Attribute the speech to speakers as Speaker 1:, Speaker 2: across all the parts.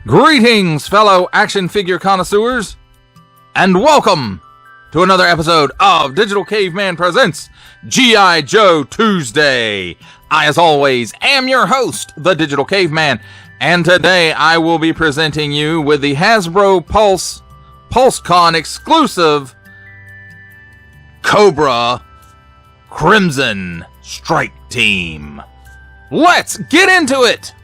Speaker 1: Greetings, fellow action figure connoisseurs, and welcome to another episode of Digital Caveman Presents G.I. Joe Tuesday. I, as always, am your host, the Digital Caveman, and today I will be presenting you with the Hasbro PulseCon exclusive Cobra Crimson Strike Team. Let's get into it!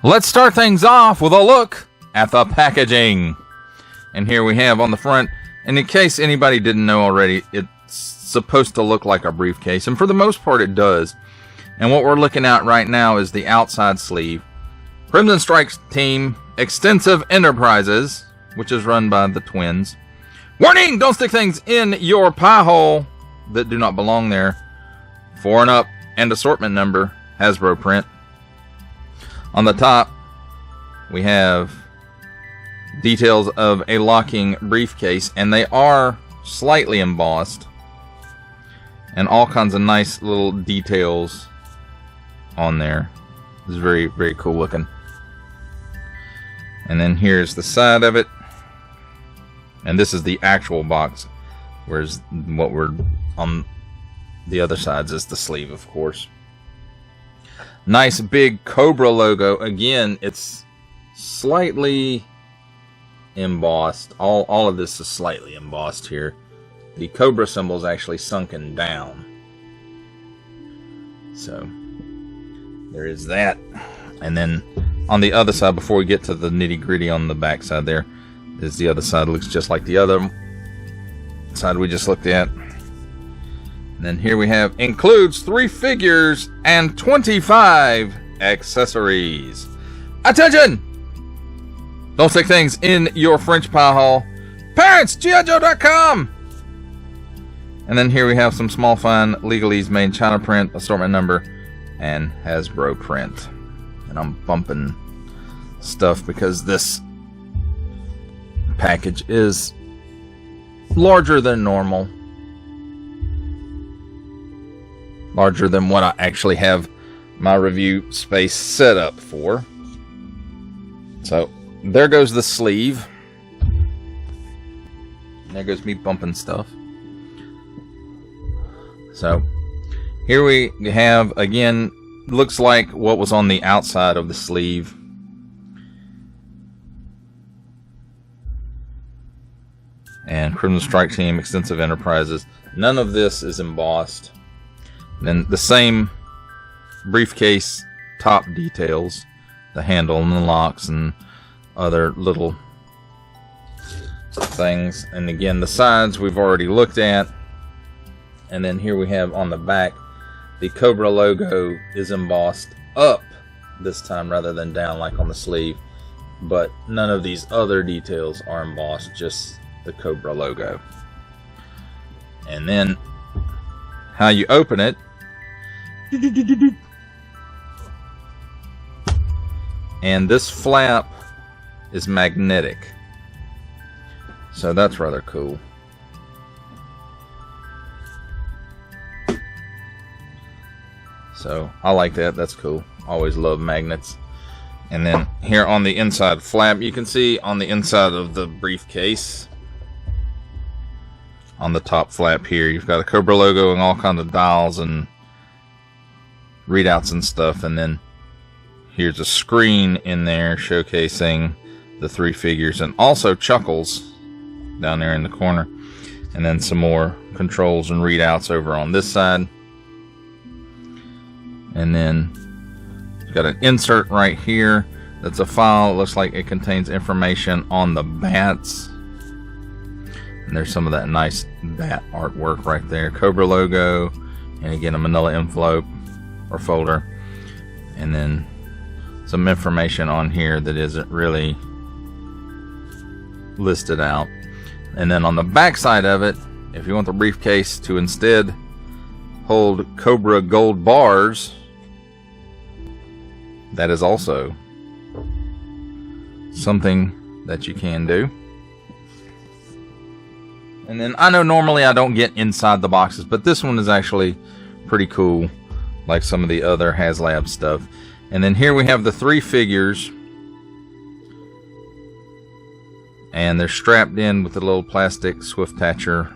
Speaker 1: Let's start things off with a look at the packaging. And here we have on the front, and in case anybody didn't know already, it's supposed to look like a briefcase, and for the most part it does. And what we're looking at right now is the outside sleeve. Crimson Strike Team Extensive Enterprises, which is run by the twins. Warning! Don't stick things in your pie hole that do not belong there. 4 and up, and assortment number, Hasbro print. On the top, we have details of a locking briefcase, and they are slightly embossed, and all kinds of nice little details on there. It's very, very cool looking. And then here's the side of it, and this is the actual box, whereas what we're on the other sides is the sleeve, of course. Nice big Cobra logo. Again, it's slightly embossed. All of this is slightly embossed here. The Cobra symbol is actually sunken down. So, there is that. And then on the other side, before we get to the nitty gritty on the back side there, is the other side. It looks just like the other side we just looked at. And then here we have, includes 3 figures and 25 accessories. Attention! Don't stick things in your French pie hole. Parents, GIJoe.com! And then here we have some small fine legalese made China print, assortment number, and Hasbro print. And I'm bumping stuff because this package is larger than normal. Larger than what I actually have my review space set up for. So, there goes the sleeve. There goes me bumping stuff. So, here we have, again, looks like what was on the outside of the sleeve. And Crimson Strike Team, Extensive Enterprises. None of this is embossed. Then the same briefcase top details, the handle and the locks and other little things. And again, the sides we've already looked at. And then here we have on the back, the Cobra logo is embossed up this time rather than down like on the sleeve. But none of these other details are embossed, just the Cobra logo. And then how you open it. And this flap is magnetic. So that's rather cool. So I like that. That's cool. Always love magnets. And then here on the inside flap, you can see on the inside of the briefcase, on the top flap here, you've got a Cobra logo and all kinds of dials and readouts and stuff. And then here's a screen in there showcasing the 3 figures, and also Chuckles down there in the corner. And then some more controls and readouts over on this side. And then you've got an insert right here that's a file. It looks like it contains information on the bats. And there's some of that nice bat artwork right there. Cobra logo, and again a manila envelope or folder. And then some information on here that isn't really listed out. And then on the back side of it, if you want the briefcase to instead hold Cobra gold bars, that is also something that you can do. And then I know normally I don't get inside the boxes, but this one is actually pretty cool, like some of the other HasLab stuff. And then here we have the 3 figures, and they're strapped in with the little plastic Swiftacher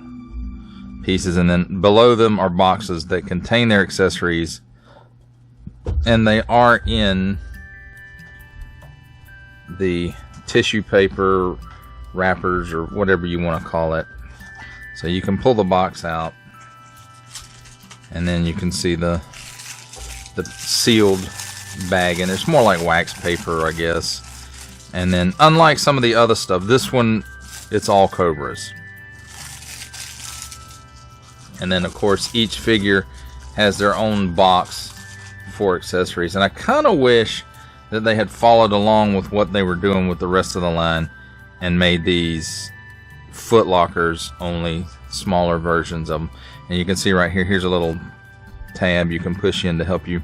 Speaker 1: pieces, and then below them are boxes that contain their accessories, and they are in the tissue paper wrappers or whatever you want to call it. So you can pull the box out, and then you can see the sealed bag, and it's more like wax paper, I guess. And then, unlike some of the other stuff, this one, it's all Cobras. And then, of course, each figure has their own box for accessories. And I kind of wish that they had followed along with what they were doing with the rest of the line and made these Foot Lockers, only smaller versions of them. And you can see right here, here's a little tab you can push in to help you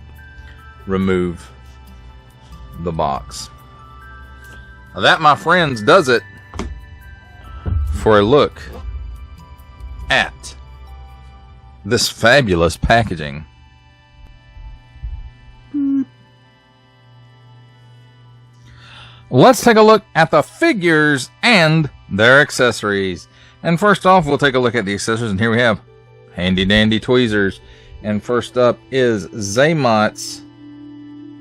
Speaker 1: remove the box. Now that, my friends, does it for a look at this fabulous packaging. Let's take a look at the figures and their accessories. And first off, we'll take a look at the accessories, and here we have handy dandy tweezers. And first up is Xamot's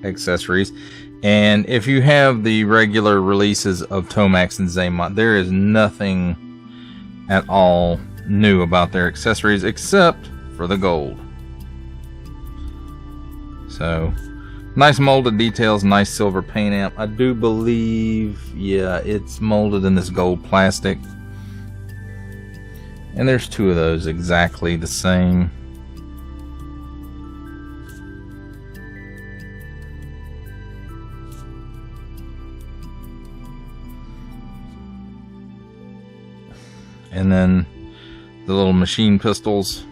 Speaker 1: accessories. And if you have the regular releases of Tomax and Xamot, there is nothing at all new about their accessories except for the gold. So, nice molded details, nice silver paint amp. I do believe, yeah, it's molded in this gold plastic. And there's 2 of those exactly the same. And then the little machine pistols.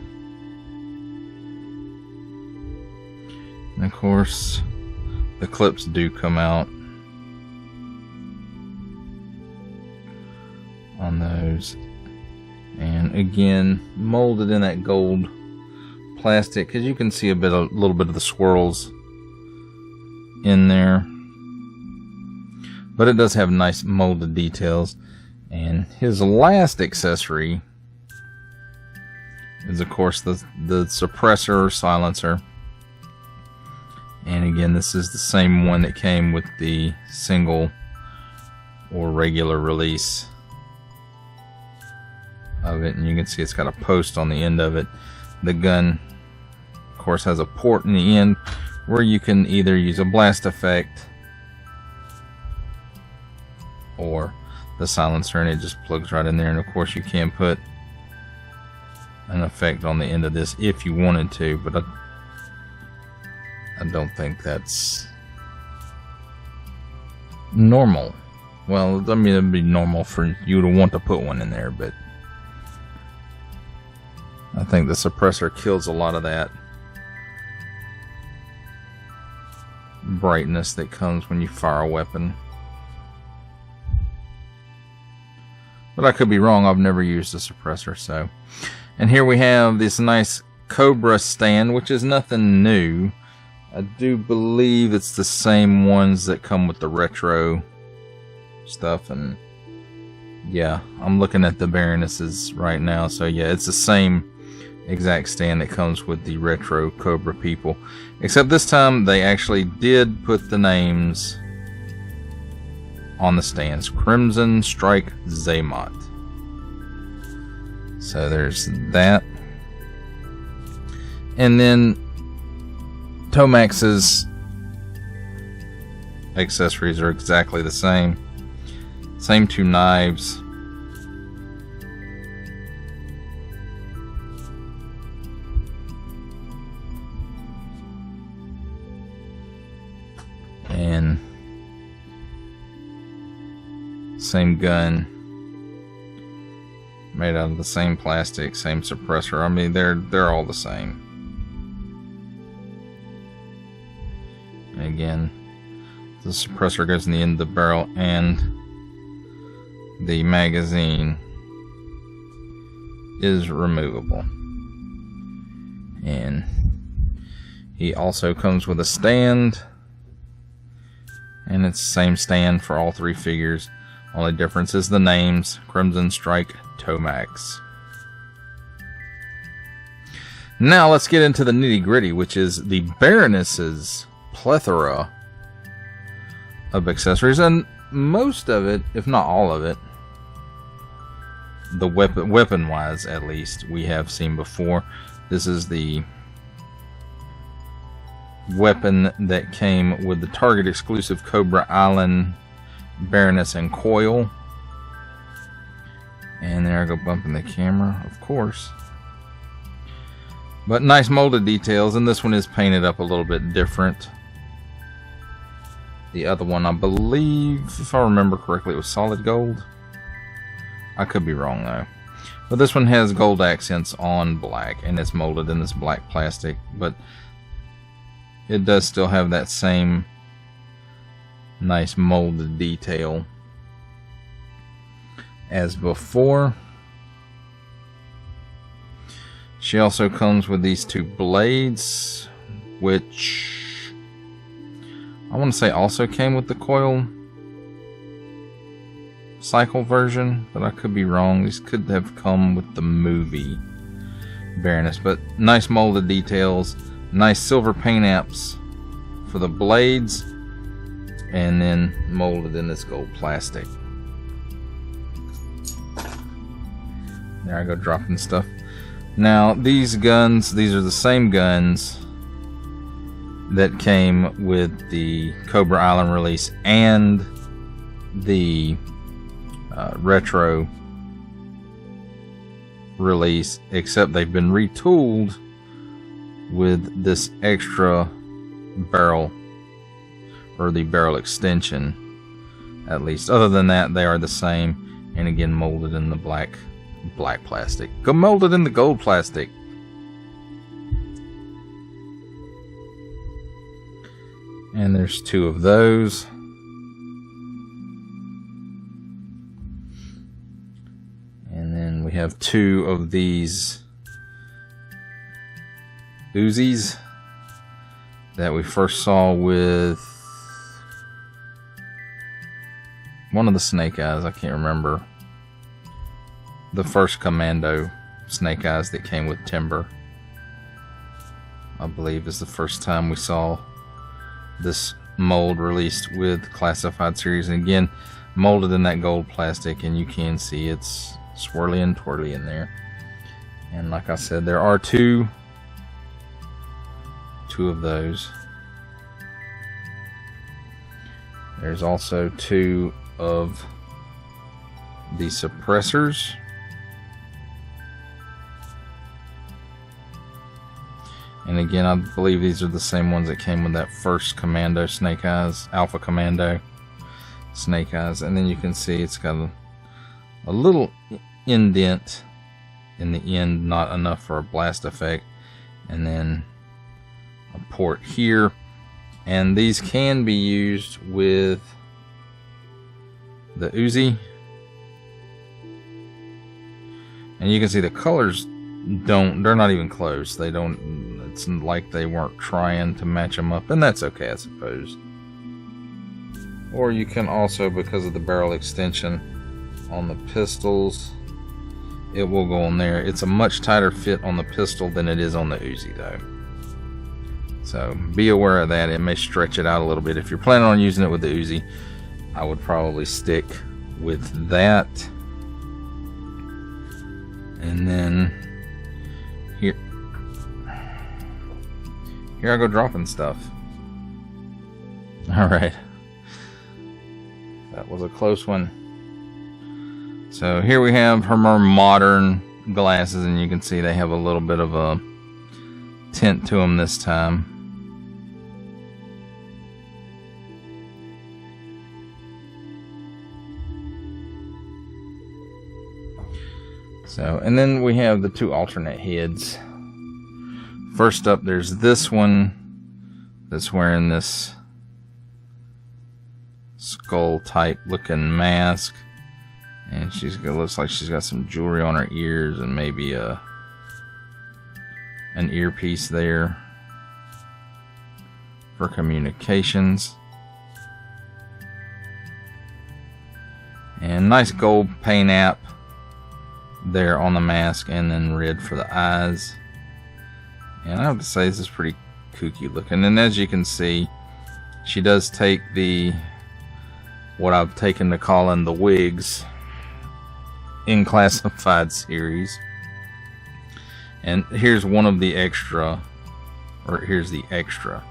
Speaker 1: And of course, the clips do come out on those. And again, molded in that gold plastic, because you can see a little bit of the swirls in there. But it does have nice molded details. And his last accessory is, of course, the suppressor or silencer. And again, this is the same one that came with the single or regular release of it. And you can see it's got a post on the end of it. The gun, of course, has a port in the end where you can either use a blast effect or the silencer, and it just plugs right in there. And of course, you can put an effect on the end of this if you wanted to, but I don't think that's normal. Well, I mean, it'd be normal for you to want to put one in there, but I think the suppressor kills a lot of that brightness that comes when you fire a weapon. But I could be wrong. I've never used a suppressor. So, and here we have this nice Cobra stand, which is nothing new. I do believe it's the same ones that come with the retro stuff. And yeah, I'm looking at the Baronesses right now. So yeah, it's the same exact stand that comes with the retro Cobra people. Except this time they actually did put the names on the stands. Crimson Strike Xamot. So there's that. And then Tomax's accessories are exactly the same. Same 2 knives. Same gun. Made out of the same plastic, same suppressor. I mean, they're all the same. And again, the suppressor goes in the end of the barrel, and the magazine is removable. And he also comes with a stand, and it's the same stand for all three figures. Only difference is the names: Crimson Strike, Tomax. Now let's get into the nitty gritty, which is the Baroness's plethora of accessories, and most of it, if not all of it, the weapon wise at least, we have seen before. This is the weapon that came with the Target exclusive Cobra Island Baroness and Coil. And there I go bumping the camera, of course. But nice molded details, and this one is painted up a little bit different. The other one, I believe, if I remember correctly, it was solid gold. I could be wrong though. But this one has gold accents on black, and it's molded in this black plastic, but it does still have that same nice molded detail as before. She also comes with these two blades, which I want to say also came with the coil cycle version, but I could be wrong. These could have come with the movie Baroness. But nice molded details, nice silver paint apps for the blades, and then molded in this gold plastic. There I go dropping stuff. Now these guns, these are the same guns that came with the Cobra Island release and the retro release, except they've been retooled with this extra barrel, or the barrel extension at least. Other than that, they are the same, and again molded in the black plastic. Go molded in the gold plastic. And there's two of those. And then we have two of these Uzis that we first saw with one of the Snake Eyes. I can't remember. The first Commando Snake Eyes that came with Timber, I believe, is the first time we saw this mold released with Classified Series. And again, molded in that gold plastic, and you can see it's swirly and twirly in there. And like I said, there are two of those. There's also two of the suppressors. And again, I believe these are the same ones that came with that first Commando Snake Eyes, Alpha Commando Snake Eyes. And then you can see it's got a little indent in the end, not enough for a blast effect. And then a port here. And these can be used with the Uzi. And you can see the colors they're not even close. They don't, it's like they weren't trying to match them up, and that's okay, I suppose. Or you can also, because of the barrel extension on the pistols, it will go on there. It's a much tighter fit on the pistol than it is on the Uzi though, so be aware of that. It may stretch it out a little bit. If you're planning on using it with the Uzi, I would probably stick with that. And then here I go dropping stuff. Alright. That was a close one. So here we have her more modern glasses, and you can see they have a little bit of a tint to them this time. So, and then we have the two alternate heads. First up, there's this one that's wearing this skull type looking mask, and looks like she's got some jewelry on her ears and maybe an earpiece there for communications. And nice gold paint app there on the mask, and then red for the eyes. And I have to say, this is pretty kooky looking. And as you can see, she does take what I've taken to calling the wigs in classified series. And here's one of the extra, or here's the extra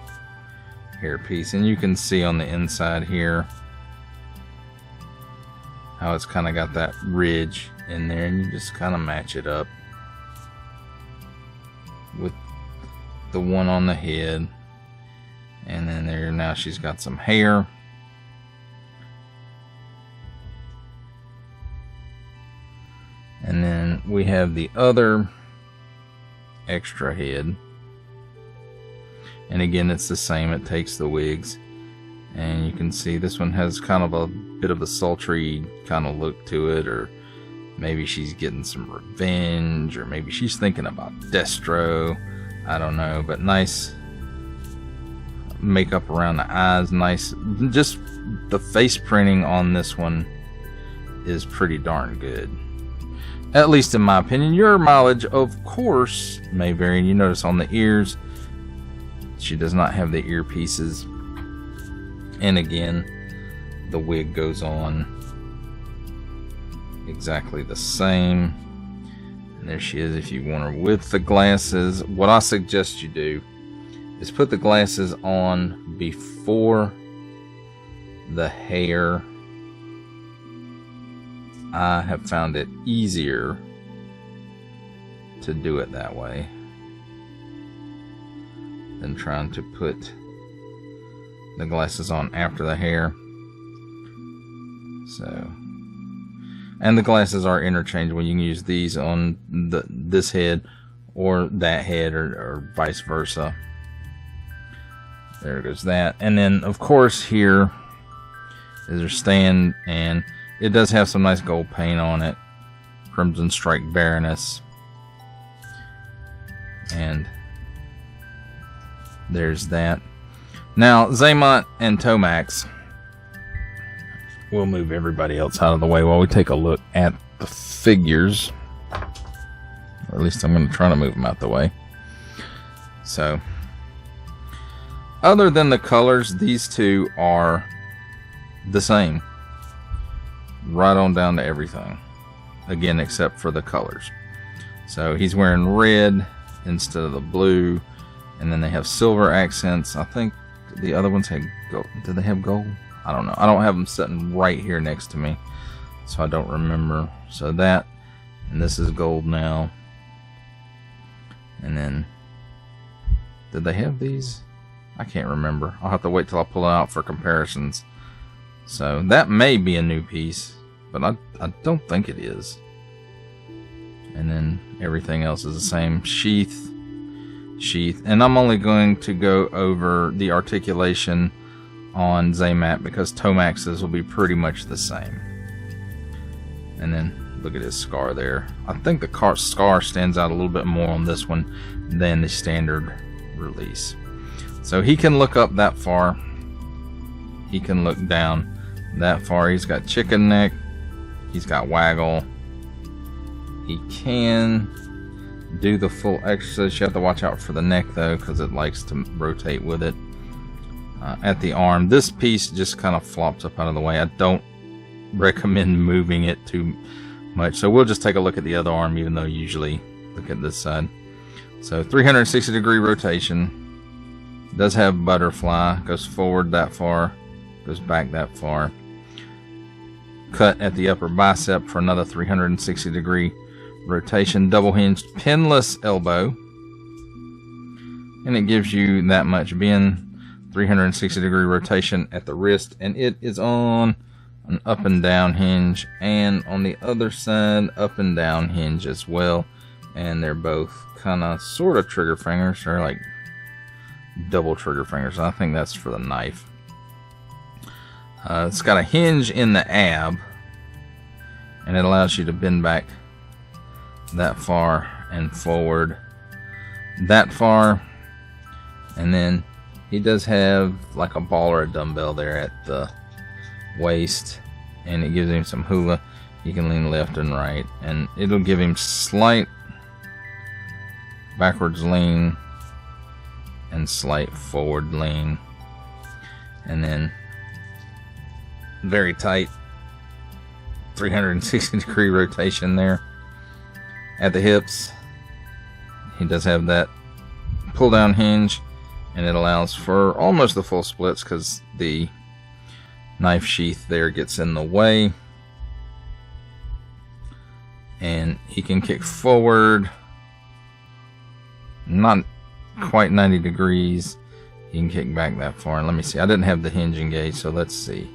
Speaker 1: hairpiece. And you can see on the inside here how it's kind of got that ridge in there, and you just kind of match it up with the one on the head. And then there, now she's got some hair. And then we have the other extra head. And again, it's the same. It takes the wigs. And you can see this one has kind of a bit of a sultry kind of look to it. Or maybe she's getting some revenge. Or maybe she's thinking about Destro. I don't know. But nice makeup around the eyes. Nice. Just the face printing on this one is pretty darn good. At least in my opinion. Your mileage, of course, may vary. And you notice on the ears, she does not have the earpieces. And again, the wig goes on exactly the same. And there she is if you want her with the glasses. What I suggest you do is put the glasses on before the hair. I have found it easier to do it that way than trying to put the glasses on after the hair. So, and the glasses are interchangeable. You can use these on this head or that head, or vice versa. There goes that. And then of course here is her stand, and it does have some nice gold paint on it. Crimson Strike Baroness. And there's that. Now, Xamot and Tomax, we'll move everybody else out of the way while we take a look at the figures. Or at least I'm going to try to move them out the way. So, other than the colors, these two are the same. Right on down to everything. Again, except for the colors. So, he's wearing red instead of the blue. And then they have silver accents. I think the other ones had gold. Did they have gold? I don't know. I don't have them sitting right here next to me, so I don't remember. So that, and this is gold now. And then, did they have these? I can't remember. I'll have to wait till I pull it out for comparisons. So that may be a new piece, but I don't think it is. And then everything else is the same. Sheath. And I'm only going to go over the articulation on Xamot because Tomax's will be pretty much the same. And then look at his scar there. I think the scar stands out a little bit more on this one than the standard release. So he can look up that far. He can look down that far. He's got chicken neck. He's got waggle. He can do the full exercise. You have to watch out for the neck though, because it likes to rotate with it. At the arm, this piece just kind of flops up out of the way. I don't recommend moving it too much, so we'll just take a look at the other arm, even though usually look at this side. So 360-degree rotation. Does have butterfly. Goes forward that far, goes back that far. Cut at the upper bicep for another 360-degree rotation. Double hinged pinless elbow, and it gives you that much bend. 360-degree rotation at the wrist, and it is on an up and down hinge, and on the other side, up and down hinge as well. And they're both kind of sort of trigger fingers. They're like double trigger fingers. I think that's for the knife. It's got a hinge in the ab, and it allows you to bend back that far and forward that far. And then he does have like a ball or a dumbbell there at the waist, and it gives him some hula. He can lean left and right, and it'll give him slight backwards lean and slight forward lean, and then very tight 360 degree rotation there at the hips. He does have that pull down hinge, and it allows for almost the full splits because the knife sheath there gets in the way. And he can kick forward, not quite 90 degrees. He can kick back that far. And let me see, I didn't have the hinge engaged, so let's see.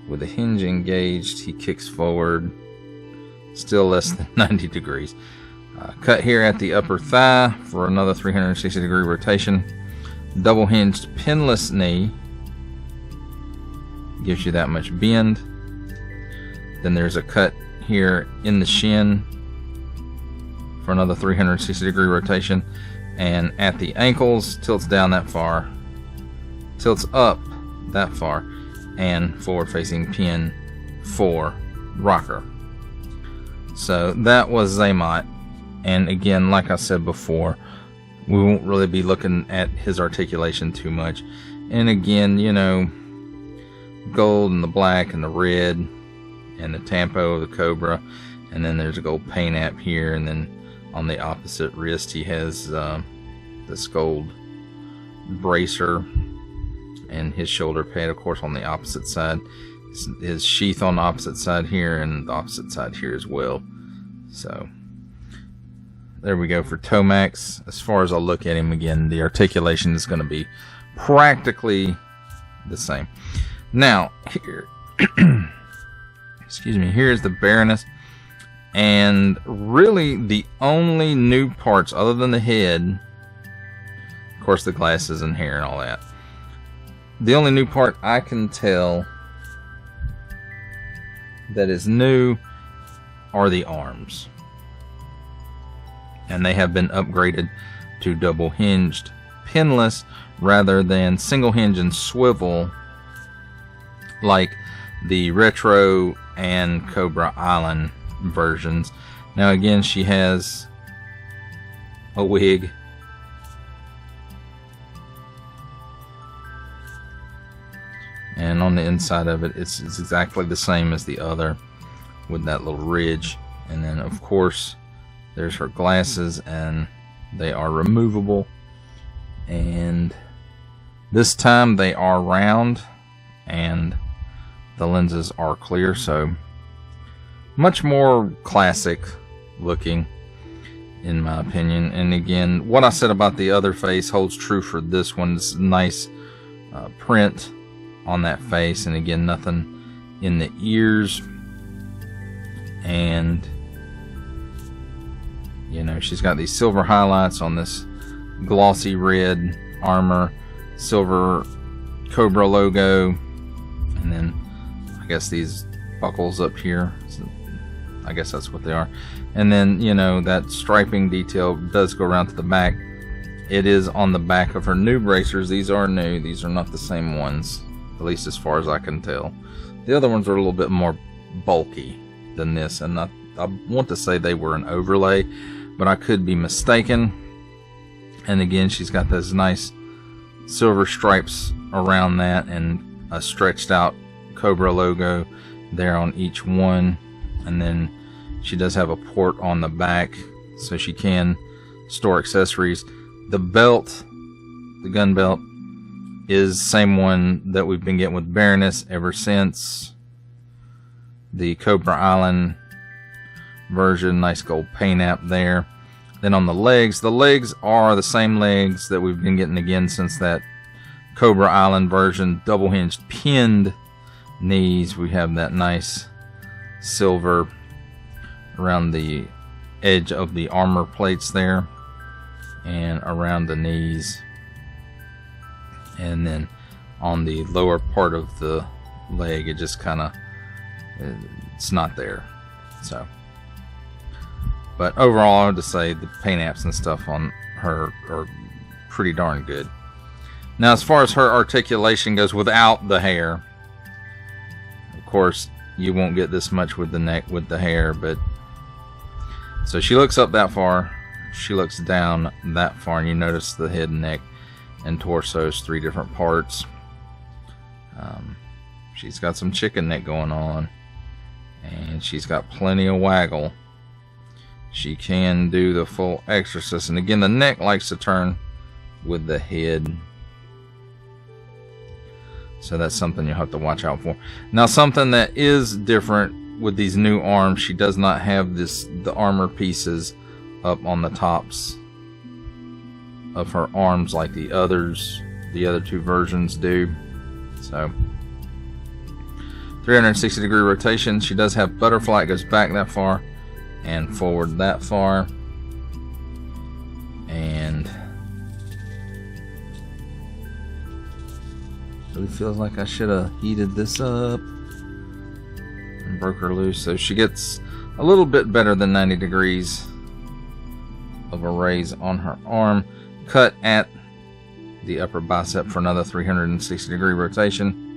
Speaker 1: With the hinge engaged, he kicks forward still less than 90 degrees. Cut here at the upper thigh for another 360 degree rotation. Double hinged pinless knee gives you that much bend. Then there's a cut here in the shin for another 360 degree rotation, and at the ankles tilts down that far, tilts up that far, and forward facing pin for rocker. So that was Zaymot, and again, like I said before, we won't really be looking at his articulation too much. And again, you know, gold and the black and the red and the tampo of the Cobra, and then there's a gold paint app here, and then on the opposite wrist he has this gold bracer and his shoulder pad, of course, on the opposite side. His sheath on the opposite side here, and the opposite side here as well. So there we go for Tomax. As far as I look at him, again, the articulation is going to be practically the same. Now here excuse me, here's the Baroness, and really the only new parts other than the head, of course the glasses and hair and all that, the only new part I can tell that is new are the arms, and they have been upgraded to double hinged pinless rather than single hinge and swivel like the Retro and Cobra Island versions. Now again, she has a wig, and on the inside of it, it's exactly the same as the other with that little ridge. And then of course there's her glasses, and they are removable, and this time they are round and the lenses are clear, so much more classic looking in my opinion. And again, what I said about the other face holds true for this one. It's nice print on that face, and again, nothing in the ears, and you know, she's got these silver highlights on this glossy red armor, silver Cobra logo, and then I guess these buckles up here, so I guess that's what they are. And then, you know, that striping detail does go around to the back. It is on the back of her new bracers. These are new. These are not the same ones, at least as far as I can tell. The other ones are a little bit more bulky than this, and I want to say they were an overlay, but I could be mistaken. And again, she's got those nice silver stripes around that, and a stretched out Cobra logo there on each one. And then she does have a port on the back, so she can store accessories. The belt, the gun belt, is the same one that we've been getting with Baroness ever since the Cobra Island version. Nice gold paint app there. Then on the legs are the same legs that we've been getting again since that Cobra Island version, double hinged pinned knees, we have that nice silver around the edge of the armor plates there and around the knees, and then on the lower part of the leg it just kind of, it's not there. So, but overall I would just say the paint apps and stuff on her are pretty darn good. Now as far as her articulation goes without the hair, of course you won't get this much with the neck with the hair, but so she looks up that far, she looks down that far, and you notice the head, neck, and torso's 3 different parts. She's got some chicken neck going on, and she's got plenty of waggle. She can do the full exorcist, and again the neck likes to turn with the head, so that's something you'll have to watch out for. Now something that is different with these new arms, she does not have the armor pieces up on the tops of her arms like the other 2 versions do. So 360 degree rotation. She does have butterfly. It goes back that far and forward that far, and really feels like I should have heated this up and broke her loose. So she gets a little bit better than 90 degrees of a raise on her arm. Cut at the upper bicep for another 360 degree rotation.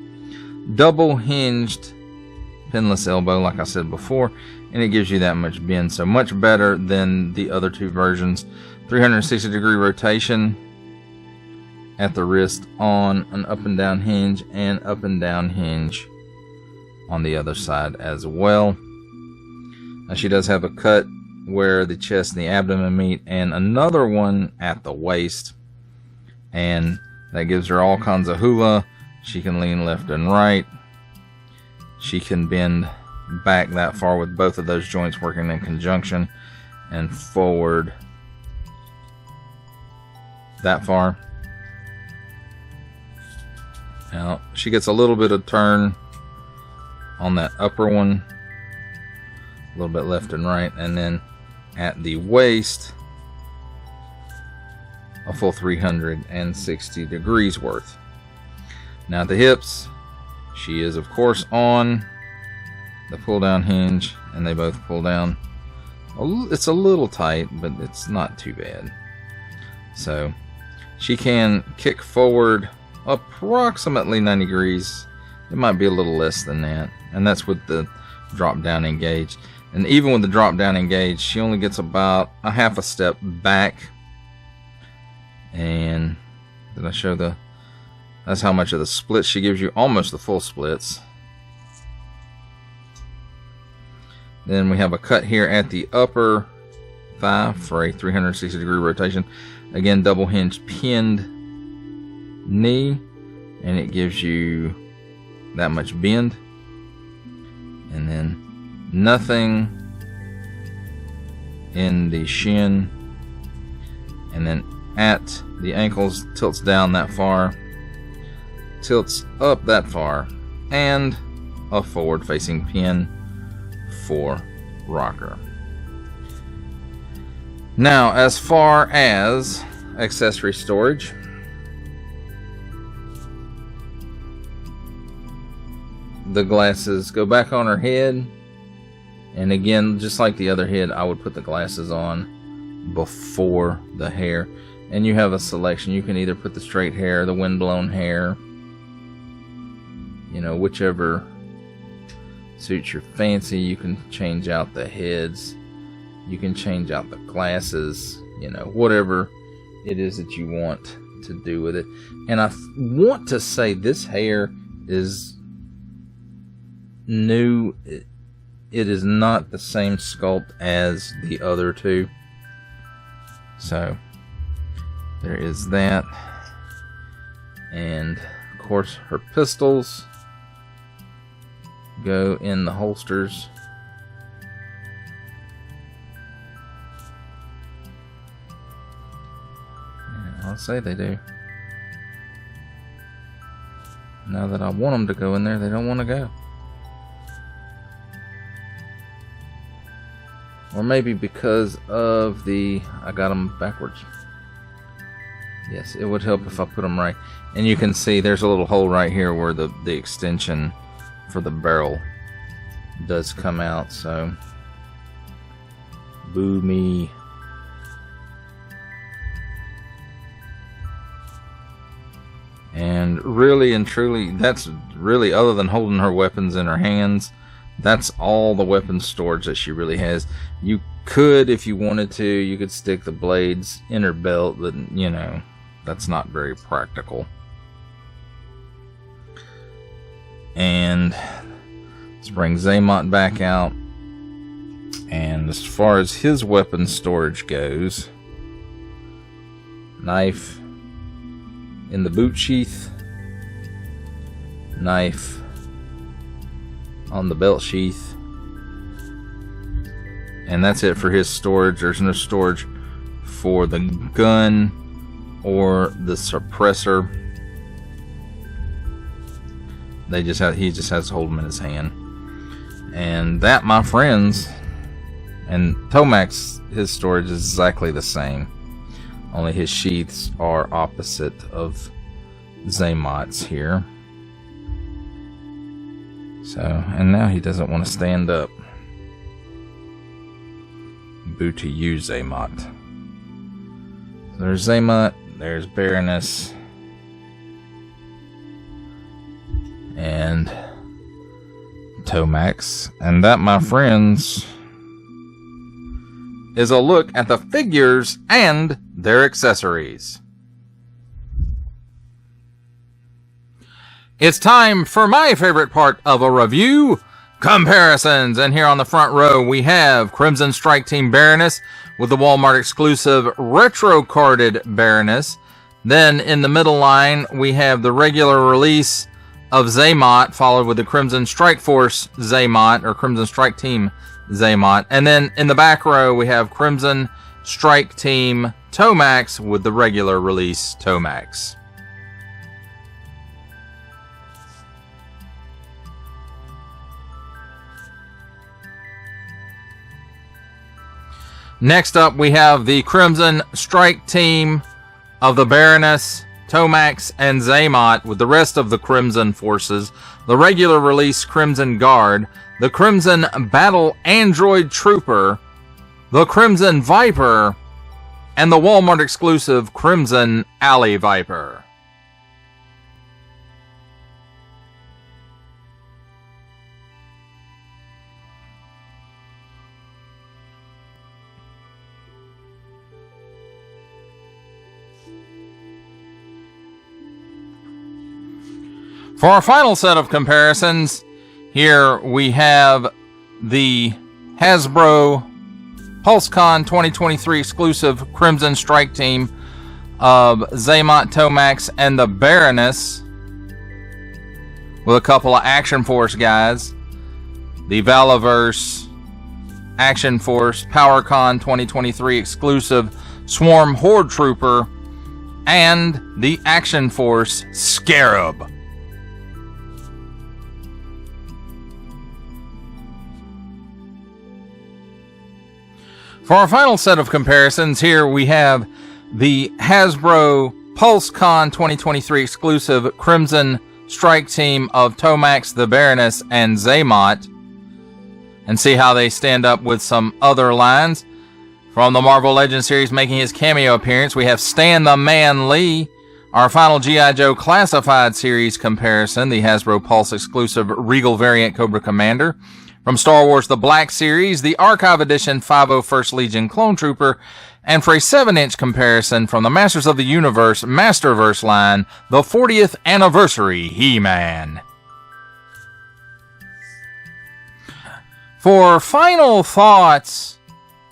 Speaker 1: Double hinged pinless elbow, like I said before, and it gives you that much bend, so much better than the other 2 versions. 360 degree rotation at the wrist on an up and down hinge, and up and down hinge on the other side as well. Now she does have a cut where the chest and the abdomen meet, and another one at the waist, and that gives her all kinds of hula. She can lean left and right. She can bend back that far with both of those joints working in conjunction, and forward that far. Now she gets a little bit of turn on that upper one, a little bit left and right, and then at the waist a full 360 degrees worth. Now at the hips, she is of course on the pull down hinge, and they both pull down. It's a little tight, but it's not too bad. So she can kick forward approximately 90 degrees. It might be a little less than that, and that's with the drop down engaged. And even with the drop down engaged, she only gets about a half a step back. And did I show that's how much of the splits she gives you? Almost the full splits. Then we have a cut here at the upper thigh for a 360 degree rotation. Again, double hinge pinned knee, and it gives you that much bend. And then nothing in the shin, and then at the ankles tilts down that far, tilts up that far, and a forward facing pin for rocker. Now as far as accessory storage, the glasses go back on her head, and again, just like the other head, I would put the glasses on before the hair. And you have a selection. You can either put the straight hair, the windblown hair, you know, whichever suits your fancy. You can change out the heads, you can change out the glasses, you know, whatever it is that you want to do with it. And I want to say this hair is new. It is not the same sculpt as the other 2, so there is that. And of course her pistols go in the holsters. Yeah, I'll say they do. Now that I want them to go in there, they don't want to go. Or maybe because of the... I got them backwards. Yes, it would help if I put them right. And you can see there's a little hole right here where the extension for the barrel does come out. So, boo me. And really and truly, that's really, other than holding her weapons in her hands, that's all the weapon storage that she really has. You could, if you wanted to, you could stick the blades in her belt, but, you know, that's not very practical. And let's bring Xamot back out. And as far as his weapon storage goes, knife in the boot sheath, knife on the belt sheath, and that's it for his storage. There's no storage for the gun or the suppressor. He just has to hold them in his hand. And that, my friends, and Tomac's, his storage is exactly the same. Only his sheaths are opposite of Xamot's here. So, and now he doesn't want to stand up. Boo to you, Xamot. So there's Xamot, there's Baroness, and Tomax. And that, my friends, is a look at the figures and their accessories. It's time for my favorite part of a review, comparisons. And here on the front row we have Crimson Strike Team Baroness with the Walmart exclusive retro carded Baroness. Then in the middle line we have the regular release of Xamot, followed with the Crimson Strike Force Xamot, or Crimson Strike Team Xamot. And then in the back row we have Crimson Strike Team Tomax with the regular release Tomax. Next up we have the Crimson Strike Team of the Baroness, Tomax, and Xamot with the rest of the Crimson forces, the regular release Crimson Guard, the Crimson Battle Android Trooper, the Crimson Viper, and the Walmart exclusive Crimson Alley Viper. For our final set of comparisons, here we have the Hasbro PulseCon 2023 exclusive Crimson Strike Team of Xamot, Tomax, and the Baroness, with a couple of Action Force guys. The Valaverse Action Force PowerCon 2023 exclusive Swarm Horde Trooper, and the Action Force Scarab. For our final set of comparisons, here we have the Hasbro PulseCon 2023 exclusive Crimson Strike Team of Tomax, the Baroness, and Xamot, and see how they stand up with some other lines. From the Marvel Legends series making his cameo appearance, we have Stan the Man Lee. Our final G.I. Joe Classified series comparison, the Hasbro Pulse exclusive Regal variant Cobra Commander. From Star Wars The Black Series, the Archive Edition 501st Legion Clone Trooper, and for a 7-inch comparison from the Masters of the Universe Masterverse line, the 40th Anniversary He-Man. For final thoughts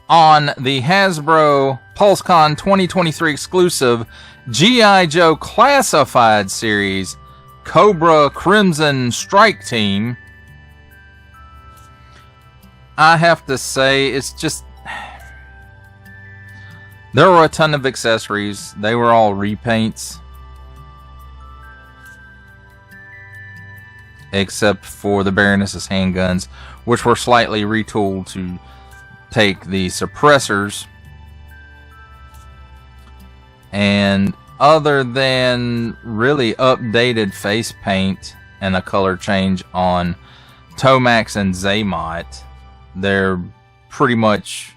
Speaker 1: on the Hasbro PulseCon 2023 exclusive G.I. Joe Classified Series Cobra Crimson Strike Team, I have to say, it's just... there were a ton of accessories. They were all repaints. except for the Baroness's handguns, which were slightly retooled to take the suppressors. And other than really updated face paint and a color change on Tomax and Zaymot, they're pretty much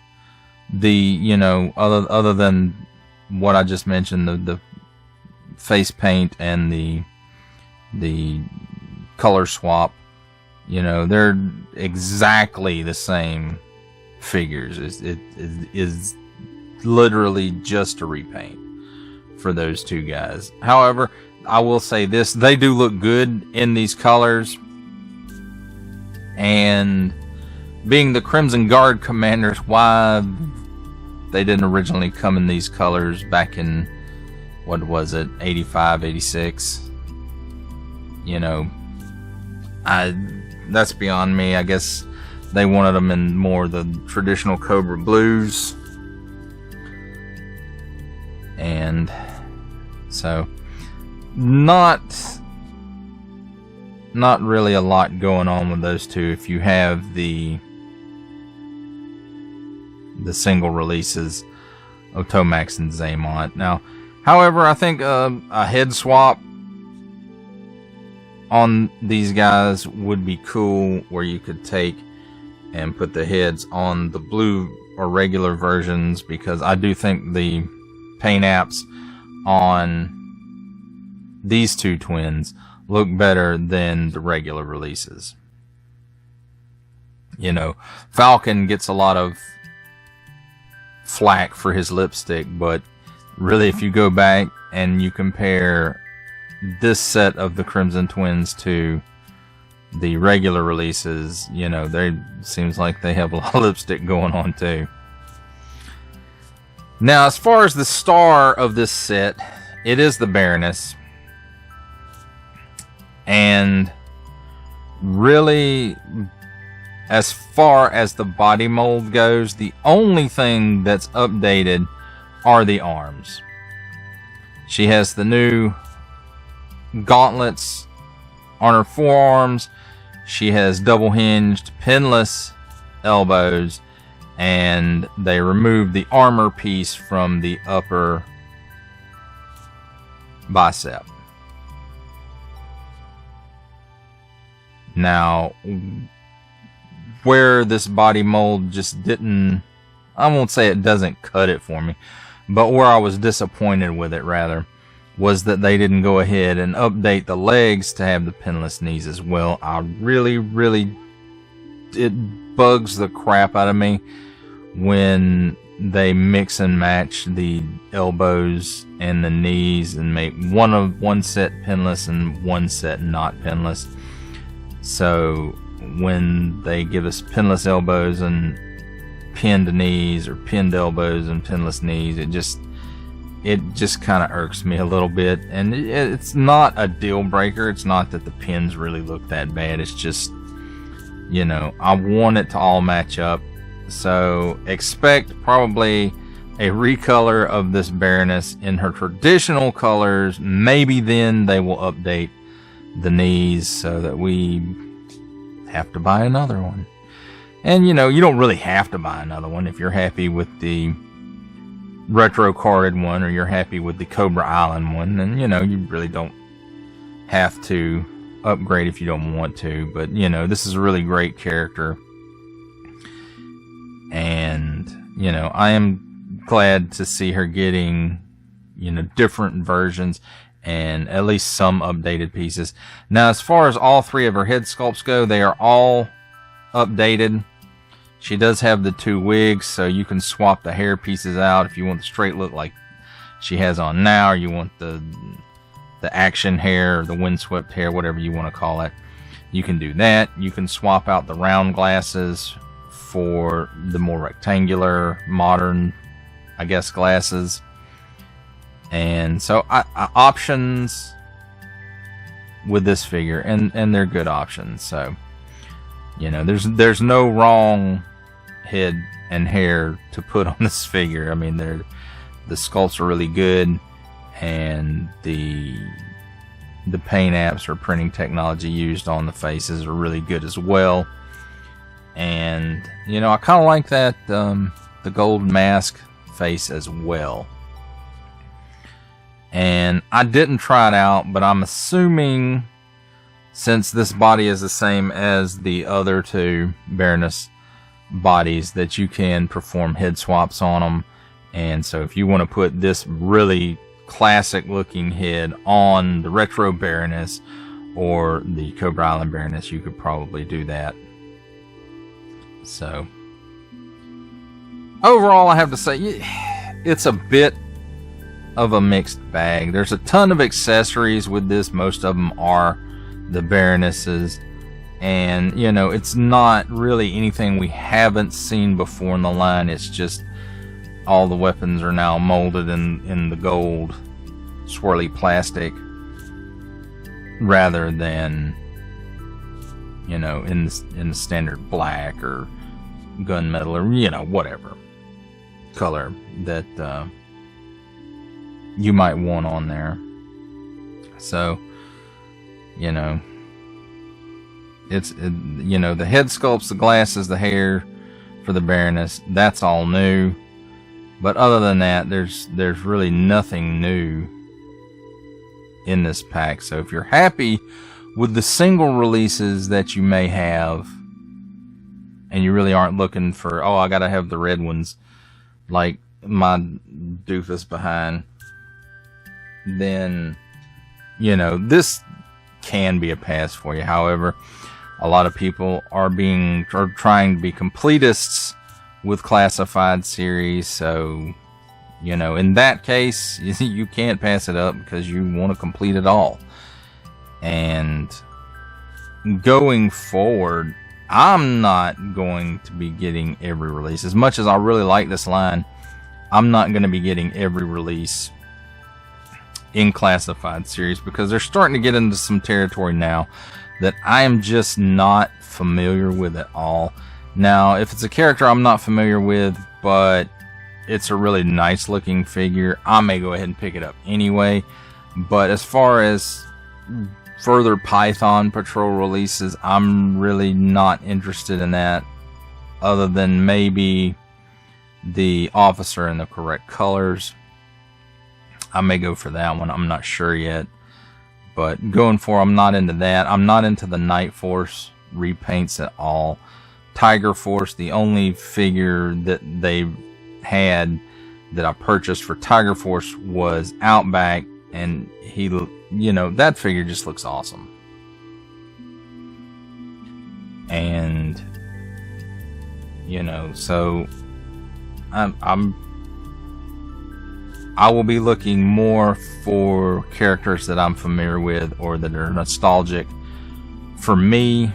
Speaker 1: the, you know, other than what I just mentioned, the face paint and the color swap, you know, they're exactly the same figures. It is literally just a repaint for those two guys. However, I will say this, they do look good in these colors, and being the Crimson Guard commanders, why they didn't originally come in these colors back in, what was it, 85, 86, you know, that's beyond me. I guess they wanted them in more the traditional Cobra blues, and so not really a lot going on with those two if you have the single releases of Tomax and Zaymot. Now, however, I think a head swap on these guys would be cool, where you could take and put the heads on the blue or regular versions, because I do think the paint apps on these two twins look better than the regular releases. You know, Falcon gets a lot of flack for his lipstick, but really, if you go back and you compare this set of the Crimson Twins to the regular releases, you know, they seems like they have a lot of lipstick going on too. Now, as far as the star of this set, it is the Baroness. And really, as far as the body mold goes, the only thing that's updated are the arms. She has the new gauntlets on her forearms. She has double hinged, pinless elbows, and they removed the armor piece from the upper bicep. Now, where this body mold just didn't, I won't say it doesn't cut it for me, but where I was disappointed with it rather, was that they didn't go ahead and update the legs to have the pinless knees as well. I really, it bugs the crap out of me when they mix and match the elbows and the knees and make one set pinless and one set not pinless. So when they give us pinless elbows and pinned knees, or pinned elbows and pinless knees, it just kind of irks me a little bit. And it's not a deal breaker. It's not that the pins really look that bad. It's just, you know, I want it to all match up. So expect probably a recolor of this Baroness in her traditional colors. Maybe then they will update the knees so that we have to buy another one. And, you know, you don't really have to buy another one if you're happy with the retro carded one, or you're happy with the Cobra Island one. And, you know, you really don't have to upgrade if you don't want to. But, you know, this is a really great character. And, you know, I am glad to see her getting, you know, different versions and at least some updated pieces. Now, as far as all three of her head sculpts go, they are all updated. She does have the two wigs, so you can swap the hair pieces out if you want the straight look like she has on now, or you want the action hair, or the windswept hair, whatever you want to call it. You can do that. You can swap out the round glasses for the more rectangular, modern, I guess, glasses. And so options with this figure, and they're good options. So, you know, there's no wrong head and hair to put on this figure. I mean, the sculpts are really good, and the the paint apps or printing technology used on the faces are really good as well. And, you know, I kind of like that, the gold mask face as well. And I didn't try it out, but I'm assuming, since this body is the same as the other two Baroness bodies, that you can perform head swaps on them. And so if you want to put this really classic looking head on the retro Baroness or the Cobra Island Baroness, you could probably do that. So overall, I have to say it's a bit of a mixed bag. There's a ton of accessories with this. Most of them are the Baronesses, and you know, it's not really anything we haven't seen before in the line. It's just all the weapons are now molded in the gold swirly plastic rather than, you know, in the standard black or gunmetal or, you know, whatever color that you might want on there. So, you know, you know, the head sculpts, the glasses, the hair for the Baroness, that's all new. But other than that, there's really nothing new in this pack. So if you're happy with the single releases that you may have, and you really aren't looking for, oh, I gotta have the red ones like my doofus behind, then, you know, this can be a pass for you. However, a lot of people are trying to be completists with classified series, so, you know, in that case, you can't pass it up because you want to complete it all. And going forward, I'm not going to be getting every release. As much as I really like this line, I'm not going to be getting every release in classified series because they're starting to get into some territory now that I am just not familiar with at all. Now, if it's a character I'm not familiar with, but it's a really nice looking figure, I may go ahead and pick it up anyway. But as far as further Python Patrol releases, I'm really not interested in that, other than maybe the officer in the correct colors. I may go for that one. I'm not sure yet. But going for, I'm not into that. I'm not into the Night Force repaints at all. Tiger Force, the only figure that they had that I purchased for Tiger Force was Outback, and he, you know, that figure just looks awesome. And, you know, so I will be looking more for characters that I'm familiar with or that are nostalgic for me,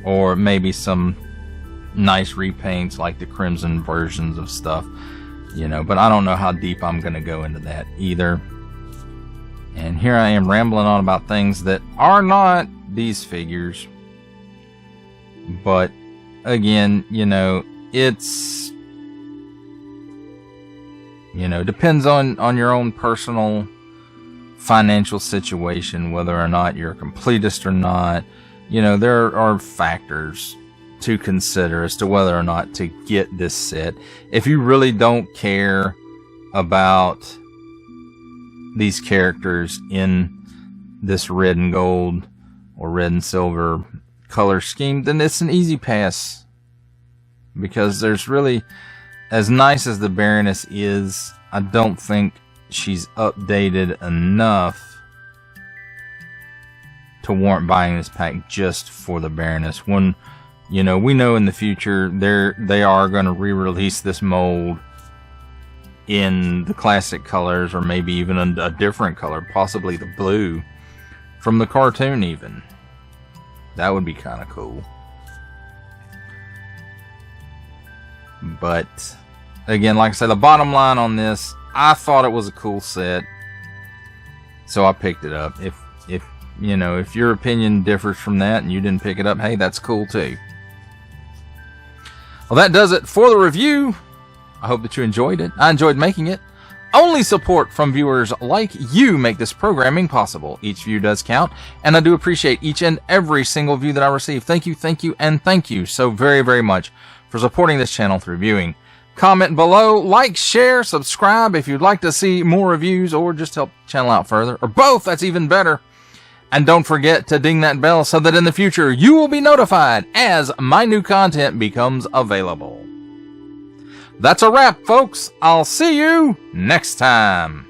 Speaker 1: or maybe some nice repaints like the Crimson versions of stuff, you know, but I don't know how deep I'm going to go into that either. And here I am rambling on about things that are not these figures. But again, you know, it's, you know, depends on your own personal financial situation, whether or not you're a completist or not. You know, there are factors to consider as to whether or not to get this set. If you really don't care about these characters in this red and gold or red and silver color scheme, then it's an easy pass, because there's really, as nice as the Baroness is, I don't think she's updated enough to warrant buying this pack just for the Baroness. When, you know, we know in the future they are going to re-release this mold in the classic colors, or maybe even a different color, possibly the blue from the cartoon even. That would be kind of cool. But again, like I said, the bottom line on this, I thought it was a cool set, so I picked it up. If you know, if your opinion differs from that and you didn't pick it up, hey, that's cool too. Well, that does it for the review. I hope that you enjoyed it. I enjoyed making it. Only support from viewers like you make this programming possible. Each view does count, and I do appreciate each and every single view that I receive. Thank you, and thank you so very, very much for supporting this channel through viewing. Comment below, like, share, subscribe if you'd like to see more reviews or just help the channel out further, or both, that's even better. And don't forget to ding that bell so that in the future you will be notified as my new content becomes available. That's a wrap, folks. I'll see you next time.